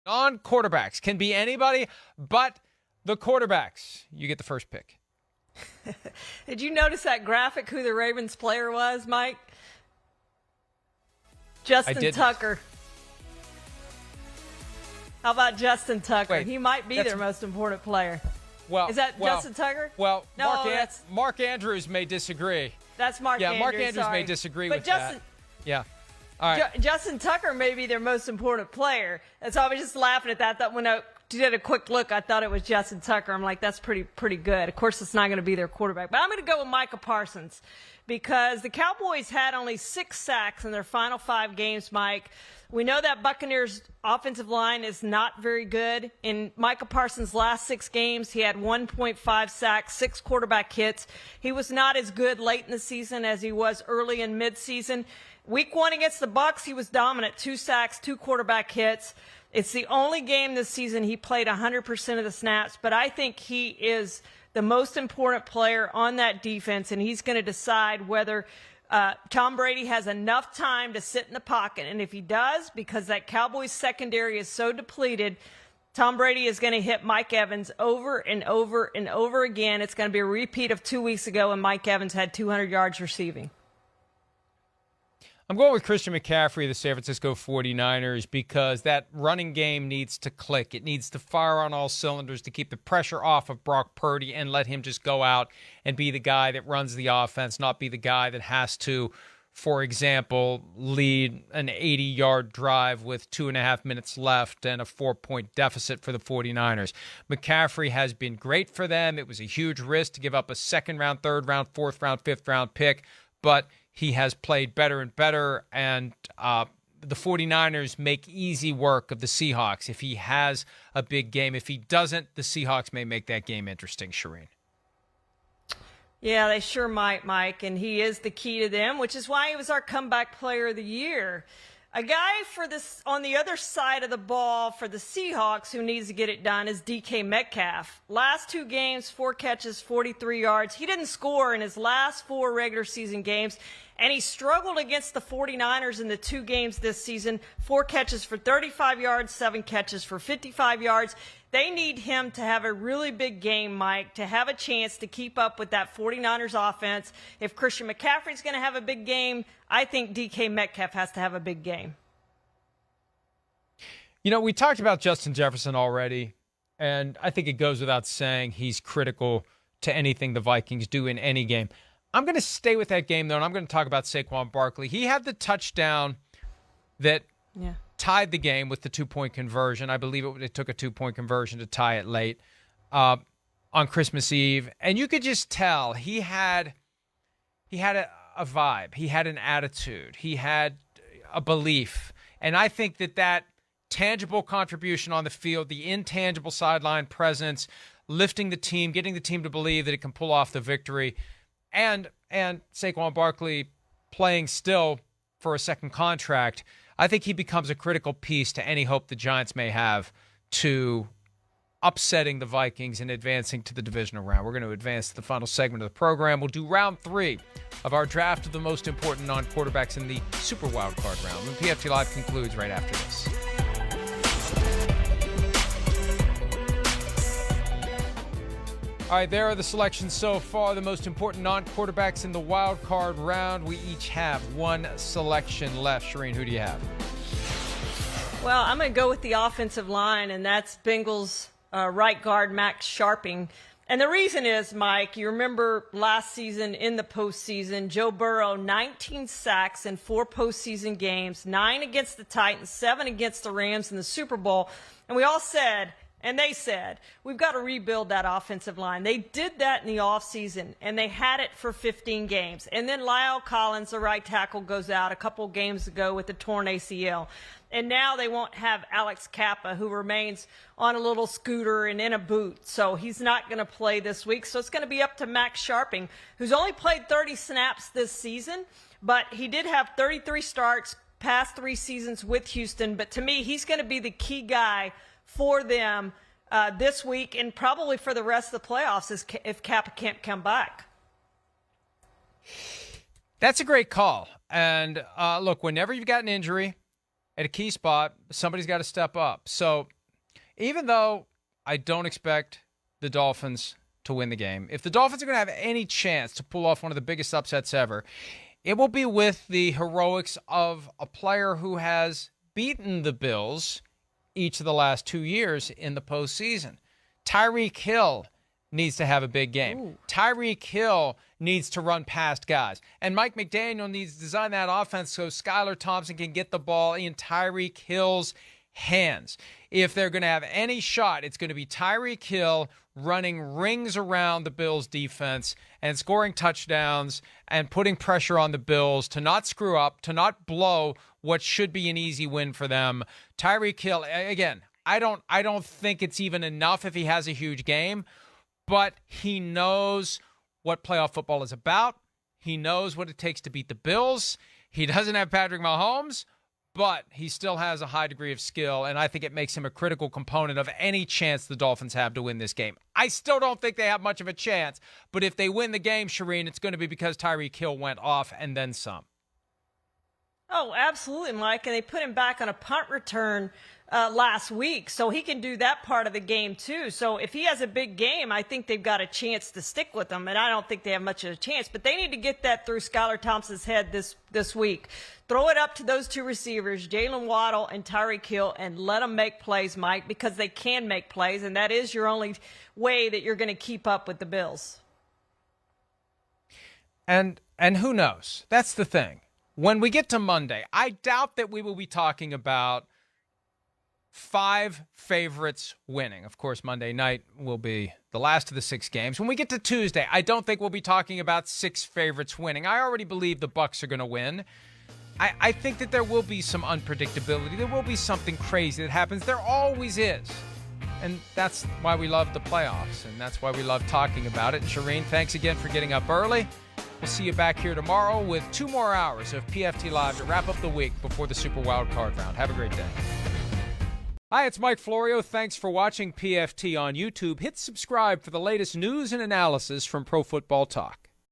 Non-quarterbacks. Can be anybody but the quarterbacks. You get the first pick. Did you notice that graphic who the Ravens player was, Mike? Justin Tucker. How about Justin Tucker? Wait, he might be their most important player. Well, is that Justin Tucker? Well, no, Mark Andrews may disagree. That's Mark Andrews. Yeah, Mark Andrews sorry. may disagree but with Justin, that. Yeah. All right. Justin Tucker may be their most important player. And so I was just laughing at that. I thought when I did a quick look, I thought it was Justin Tucker. I'm like, that's pretty good. Of course, it's not going to be their quarterback. But I'm going to go with Micah Parsons because the Cowboys had only 6 sacks in their final 5 games, Mike. We know that Buccaneers' offensive line is not very good. In Micah Parsons' last 6 games, he had 1.5 sacks, 6 quarterback hits. He was not as good late in the season as he was early in midseason. Week 1 against the Bucs, he was dominant, 2 sacks, 2 quarterback hits. It's the only game this season he played 100% of the snaps, but I think he is the most important player on that defense, and he's going to decide whether Tom Brady has enough time to sit in the pocket. And if he does, because that Cowboys secondary is so depleted, Tom Brady is going to hit Mike Evans over and over and over again. It's going to be a repeat of 2 weeks ago when Mike Evans had 200 yards receiving. I'm going with Christian McCaffrey of the San Francisco 49ers because that running game needs to click. It needs to fire on all cylinders to keep the pressure off of Brock Purdy and let him just go out and be the guy that runs the offense, not be the guy that has to, for example, lead an 80-yard drive with 2.5 minutes left and a 4-point deficit for the 49ers. McCaffrey has been great for them. It was a huge risk to give up a second-round, third-round, fourth-round, fifth-round pick, but he has played better and better, and the 49ers make easy work of the Seahawks if he has a big game. If he doesn't, the Seahawks may make that game interesting, Charean. Yeah, they sure might, Mike, and he is the key to them, which is why he was our comeback player of the year. A guy for this on the other side of the ball for the Seahawks who needs to get it done is DK Metcalf. Last 2 games, 4 catches, 43 yards. He didn't score in his last 4 regular season games, and he struggled against the 49ers in the 2 games this season. 4 catches for 35 yards, 7 catches for 55 yards. They need him to have a really big game, Mike, to have a chance to keep up with that 49ers offense. If Christian McCaffrey's going to have a big game, I think DK Metcalf has to have a big game. You know, we talked about Justin Jefferson already, and I think it goes without saying he's critical to anything the Vikings do in any game. I'm going to stay with that game, though, and I'm going to talk about Saquon Barkley. He had the touchdown that tied the game with the 2-point conversion. I believe it took a 2-point conversion to tie it late on Christmas Eve. And you could just tell he had a vibe. He had an attitude. He had a belief. And I think that tangible contribution on the field, the intangible sideline presence, lifting the team, getting the team to believe that it can pull off the victory, and Saquon Barkley playing still for a second contract, I think he becomes a critical piece to any hope the Giants may have to upsetting the Vikings and advancing to the divisional round. We're going to advance to the final segment of the program. We'll do round 3 of our draft of the most important non-quarterbacks in the Super Wildcard round. When PFT Live concludes right after this. All right, there are the selections so far, the most important non-quarterbacks in the wild card round. We each have 1 selection left. Charean, who do you have? Well, I'm going to go with the offensive line, and that's Bengals right guard Max Sharping. And the reason is, Mike, you remember last season in the postseason, Joe Burrow, 19 sacks in 4 postseason games, 9 against the Titans, 7 against the Rams in the Super Bowl. And we all said, and they said, we've got to rebuild that offensive line. They did that in the offseason, and they had it for 15 games. And then Lyle Collins, the right tackle, goes out a couple games ago with a torn ACL. And now they won't have Alex Kappa, who remains on a little scooter and in a boot. So he's not going to play this week. So it's going to be up to Max Sharping, who's only played 30 snaps this season, but he did have 33 starts past 3 seasons with Houston. But to me, he's going to be the key guy for them this week and probably for the rest of the playoffs if Kappa can't come back. That's a great call. And look, whenever you've got an injury at a key spot, somebody's got to step up. So even though I don't expect the Dolphins to win the game, if the Dolphins are going to have any chance to pull off one of the biggest upsets ever, it will be with the heroics of a player who has beaten the Bills each of the last 2 years in the postseason. Tyreek Hill needs to have a big game. Ooh. Tyreek Hill needs to run past guys. And Mike McDaniel needs to design that offense so Skylar Thompson can get the ball in Tyreek Hill's hands. If they're going to have any shot, it's going to be Tyreek Hill running rings around the Bills defense and scoring touchdowns and putting pressure on the Bills to not screw up, to not blow what should be an easy win for them. Tyreek Hill, again, I don't think it's even enough if he has a huge game, but he knows what playoff football is about. He knows what it takes to beat the Bills. He doesn't have Patrick Mahomes, but he still has a high degree of skill, and I think it makes him a critical component of any chance the Dolphins have to win this game. I still don't think they have much of a chance, but if they win the game, Charean, it's going to be because Tyreek Hill went off and then some. Oh, absolutely, Mike. And they put him back on a punt return last week, so he can do that part of the game too. So if he has a big game, I think they've got a chance to stick with him, and I don't think they have much of a chance. But they need to get that through Skylar Thompson's head this week. Throw it up to those two receivers, Jalen Waddle and Tyreek Hill, and let them make plays, Mike, because they can make plays, and that is your only way that you're going to keep up with the Bills. And who knows? That's the thing. When we get to Monday, I doubt that we will be talking about 5 favorites winning. Of course, Monday night will be the last of the 6 games. When we get to Tuesday, I don't think we'll be talking about 6 favorites winning. I already believe the Bucs are going to win. I think that there will be some unpredictability. There will be something crazy that happens. There always is. And that's why we love the playoffs, and that's why we love talking about it. And Charean, thanks again for getting up early. We'll see you back here tomorrow with 2 more hours of PFT Live to wrap up the week before the Super Wild Card round. Have a great day. Hi, it's Mike Florio. Thanks for watching PFT on YouTube. Hit subscribe for the latest news and analysis from Pro Football Talk.